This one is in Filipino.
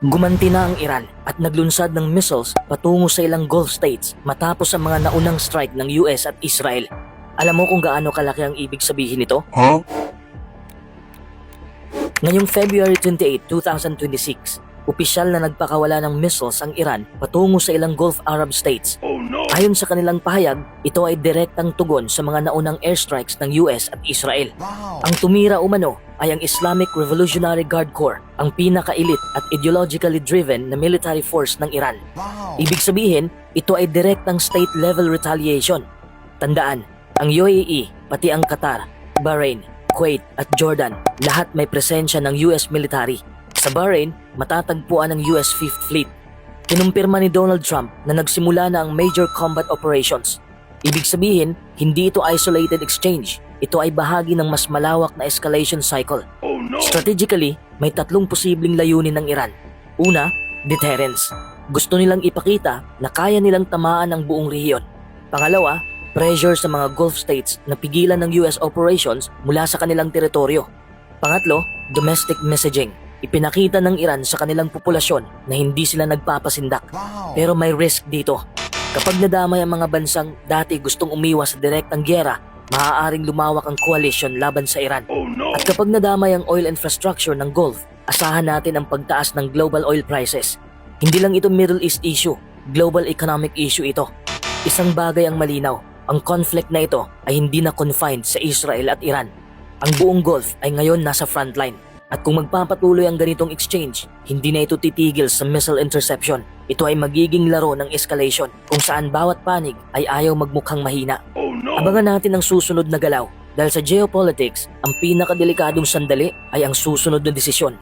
Gumanti na ang Iran at naglunsad ng missiles patungo sa ilang Gulf states matapos ang mga naunang strike ng US at Israel. Alam mo kung gaano kalaki ang ibig sabihin nito? Ngayong February 28, 2026, opisyal na nagpakawala ng missiles ang Iran patungo sa ilang Gulf Arab states. Ayon sa kanilang pahayag, ito ay direktang tugon sa mga naunang airstrikes ng US at Israel. Ang tumira umano ay ang Islamic Revolutionary Guard Corps, ang pinaka-elite at ideologically driven na military force ng Iran. Ibig sabihin, ito ay direktang state-level retaliation. Tandaan, ang UAE, pati ang Qatar, Bahrain, Kuwait at Jordan, lahat may presensya ng US military. Sa Bahrain, matatagpuan ang US Fifth Fleet. Kinumpirma ni Donald Trump na nagsimula na ang major combat operations. Ibig sabihin, hindi ito isolated exchange. Ito ay bahagi ng mas malawak na escalation cycle. Strategically, may tatlong posibleng layunin ng Iran. Una, deterrence. Gusto nilang ipakita na kaya nilang tamaan ang buong rehiyon. Pangalawa, pressure sa mga Gulf states na pigilan ng US operations mula sa kanilang teritoryo. Pangatlo, domestic messaging. Ipinakita ng Iran sa kanilang populasyon na hindi sila nagpapasindak. Pero may risk dito. Kapag nadamay ang mga bansang dati gustong umiwas sa direktang gyera, maaaring lumawak ang coalition laban sa Iran. At kapag nadamay ang oil infrastructure ng Gulf, asahan natin ang pagtaas ng global oil prices. Hindi lang ito Middle East issue, global economic issue ito. Isang bagay ang malinaw, ang conflict na ito ay hindi na confined sa Israel at Iran. Ang buong Gulf ay ngayon nasa frontline. At kung magpapatuloy ang ganitong exchange, hindi na ito titigil sa missile interception. Ito ay magiging laro ng escalation kung saan bawat panig ay ayaw magmukhang mahina. Abangan natin ang susunod na galaw dahil sa geopolitics, ang pinakadelikadong sandali ay ang susunod na desisyon.